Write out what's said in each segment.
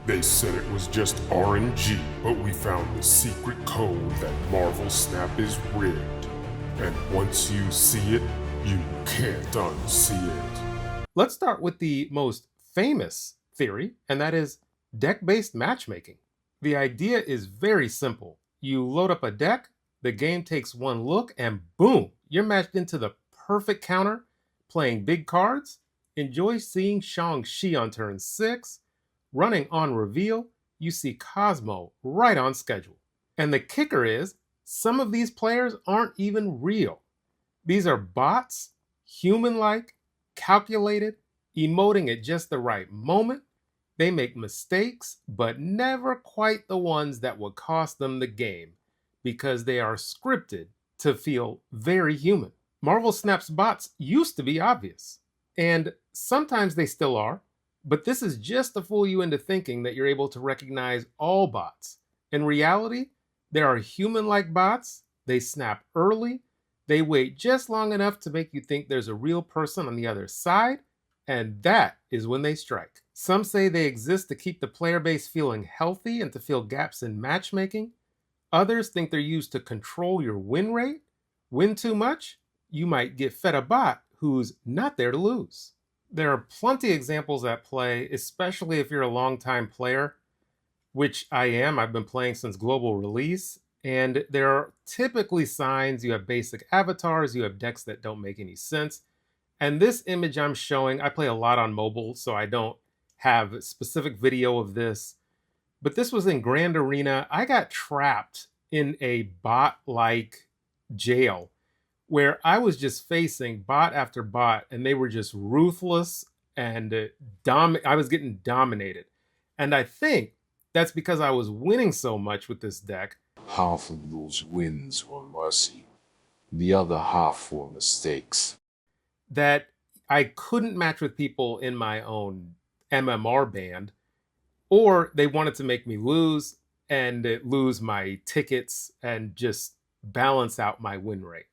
They said it was just RNG, but we found the secret code that Marvel Snap is rigged. And once you see it, you can't unsee it. Let's start with the most famous theory, and that is deck-based matchmaking. The idea is very simple. You load up a deck, the game takes one look, and boom, you're matched into the perfect counter, playing big cards. Enjoy seeing Shang-Chi on turn 6. Running on reveal, you see Cosmo right on schedule. And the kicker is, some of these players aren't even real. These are bots, human-like, calculated, emoting at just the right moment. They make mistakes, but never quite the ones that would cost them the game, because they are scripted to feel very human. Marvel Snap's bots used to be obvious, and sometimes they still are, but this is just to fool you into thinking that you're able to recognize all bots. In reality, there are human-like bots. They snap early. They wait just long enough to make you think there's a real person on the other side, and that is when they strike. Some say they exist to keep the player base feeling healthy and to fill gaps in matchmaking. Others think they're used to control your win rate. Win too much, you might get fed a bot who's not there to lose. There are plenty of examples at play, especially if you're a longtime player, which I am. I've been playing since global release, and there are typically signs. You have basic avatars, you have decks that don't make any sense. And this image I'm showing, I play a lot on mobile, so I don't have specific video of this, but this was in Grand Arena. I got trapped in a bot-like jail where I was just facing bot after bot, and they were just ruthless, and I was getting dominated. And I think that's because I was winning so much with this deck. Half of those wins were mercy, the other half were mistakes. That I couldn't match with people in my own MMR band, or they wanted to make me lose and lose my tickets and just balance out my win rate.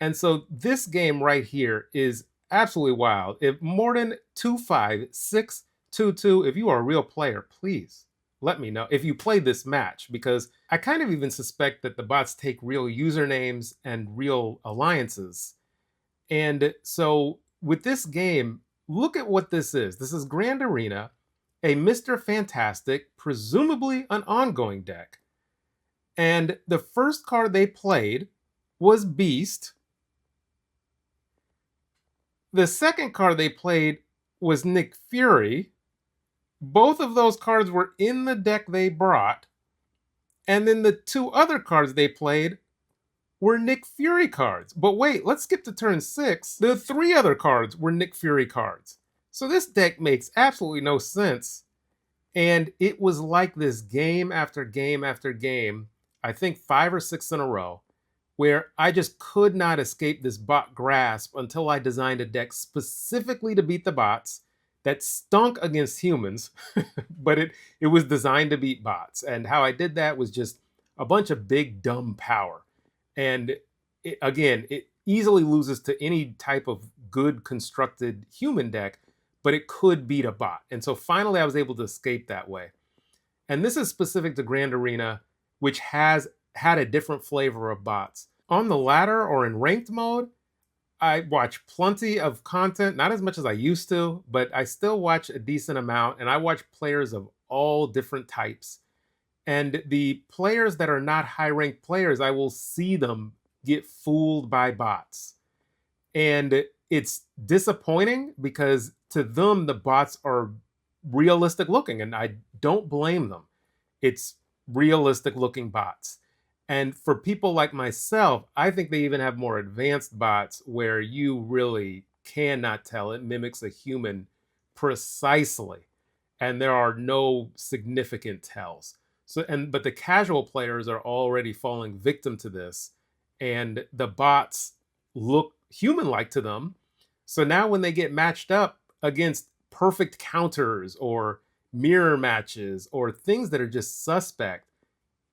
And so this game right here is absolutely wild. If Morden25622, if you are a real player, please let me know if you played this match, because I kind of even suspect that the bots take real usernames and real alliances. And so with this game, look at what this is. This is Grand Arena, a Mr. Fantastic, presumably an ongoing deck. And the first card they played was Beast. The second card they played was Nick Fury. Both of those cards were in the deck they brought. And then the two other cards they played were Nick Fury cards. But wait, let's skip to turn 6. The 3 other cards were Nick Fury cards. So this deck makes absolutely no sense. And it was like this game after game after game, I think 5 or 6 in a row, where I just could not escape this bot grasp until I designed a deck specifically to beat the bots that stunk against humans, but it was designed to beat bots. And how I did that was just a bunch of big, dumb power. And it easily loses to any type of good constructed human deck, but it could beat a bot. And so finally I was able to escape that way. And this is specific to Grand Arena, which has had a different flavor of bots. On the ladder or in ranked mode, I watch plenty of content, not as much as I used to, but I still watch a decent amount, and I watch players of all different types. And the players that are not high-ranked players, I will see them get fooled by bots. And it's disappointing because to them, the bots are realistic looking, and I don't blame them. It's realistic looking bots. And for people like myself, I think they even have more advanced bots where you really cannot tell. It mimics a human precisely, and there are no significant tells. But the casual players are already falling victim to this, and the bots look human-like to them. So now when they get matched up against perfect counters or mirror matches or things that are just suspect,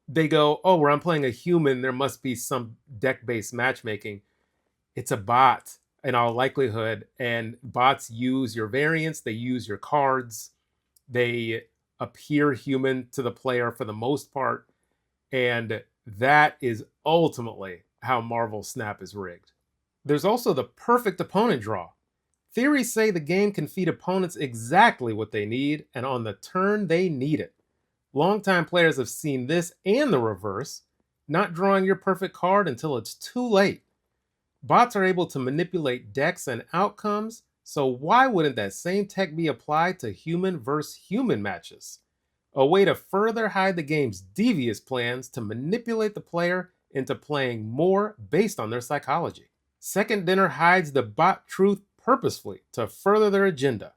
they go, oh, where I'm playing a human, there must be some deck-based matchmaking. It's a bot in all likelihood, and bots use your variants, they use your cards, they appear human to the player for the most part. And that is ultimately how Marvel Snap is rigged. There's also the perfect opponent draw. Theories say the game can feed opponents exactly what they need, and on the turn they need it. Longtime players have seen this and the reverse, not drawing your perfect card until it's too late. Bots are able to manipulate decks and outcomes, so why wouldn't that same tech be applied to human versus human matches? A way to further hide the game's devious plans to manipulate the player into playing more based on their psychology. Second Dinner hides the bot truth purposefully to further their agenda.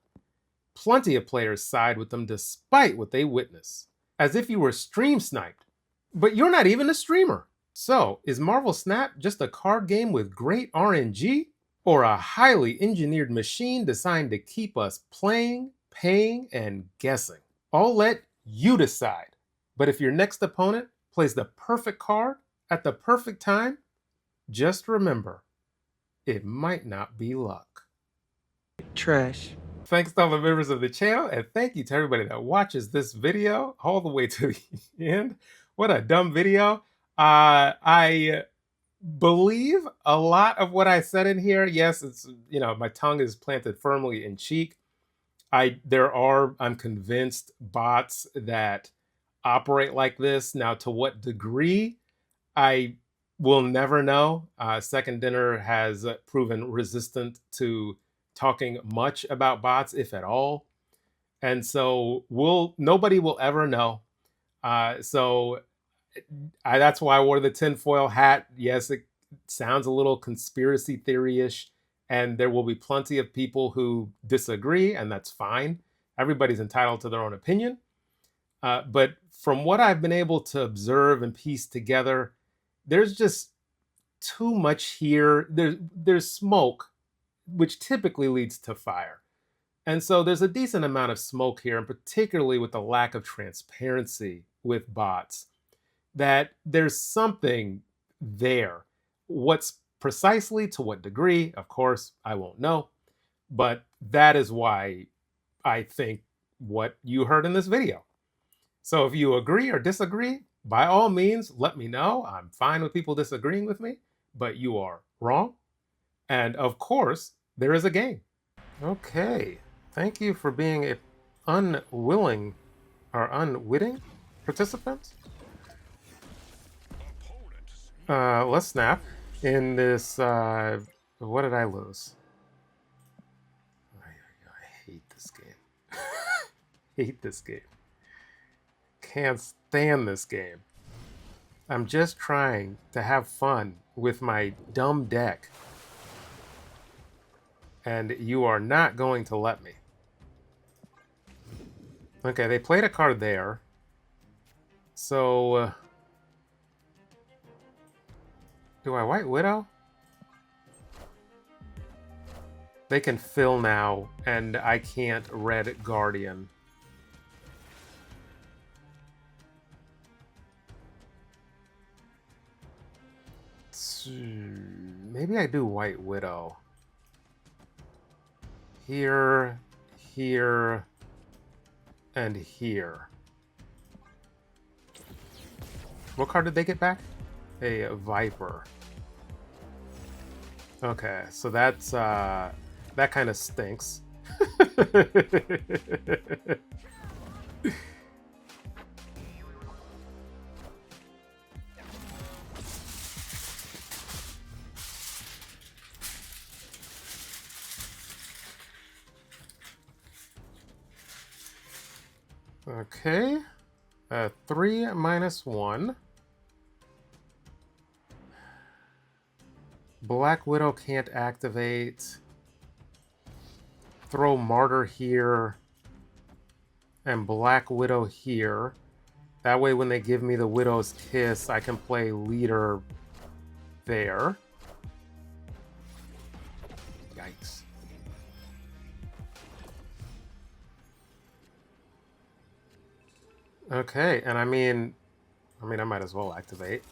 Plenty of players side with them despite what they witness, as if you were stream sniped. But you're not even a streamer. So, is Marvel Snap just a card game with great RNG? Or a highly engineered machine designed to keep us playing, paying, and guessing? I'll let you decide. But if your next opponent plays the perfect card at the perfect time, just remember, it might not be luck. Trash. Thanks to all the members of the channel, and thank you to everybody that watches this video all the way to the end. What a dumb video. I believe a lot of what I said in here. Yes, it's, my tongue is planted firmly in cheek. I'm convinced, bots that operate like this. Now, to what degree, I will never know. Second Dinner has proven resistant to talking much about bots, if at all. And so nobody will ever know. That's why I wore the tinfoil hat. Yes, it sounds a little conspiracy theory-ish, and there will be plenty of people who disagree, and that's fine. Everybody's entitled to their own opinion. But from what I've been able to observe and piece together, there's just too much here. There's smoke, which typically leads to fire. And so there's a decent amount of smoke here, and particularly with the lack of transparency with bots, that there's something there. What's precisely, to what degree, of course, I won't know. But that is why I think what you heard in this video. So if you agree or disagree, by all means, let me know. I'm fine with people disagreeing with me, but you are wrong. And of course, there is a game. Okay, thank you for being an unwilling or unwitting participant. Let's snap in this, what did I lose? I hate this game. Hate this game. Can't stand this game. I'm just trying to have fun with my dumb deck. And you are not going to let me. Okay, they played a card there. So, do I White Widow? They can fill now, and I can't Red Guardian. Maybe I do White Widow. Here, here, and here. What card did they get back? A Viper. Okay, so that's that kind of stinks. Okay, 3 minus 1. Black Widow can't activate. Throw Martyr here. And Black Widow here. That way when they give me the Widow's Kiss, I can play Leader there. Yikes. Okay, and I mean, I might as well activate.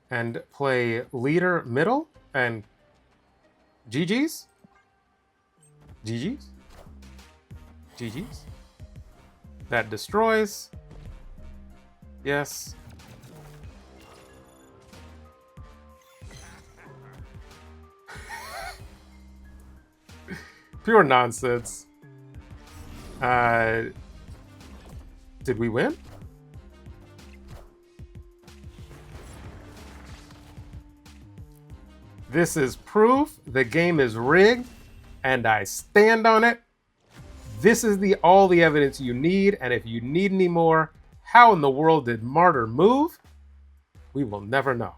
And play Leader middle and GG's? GG's? GG's? That destroys. Yes. Pure nonsense. Did we win? This is proof the game is rigged, and I stand on it. This is all the evidence you need, and if you need any more, how in the world did Martyr move? We will never know.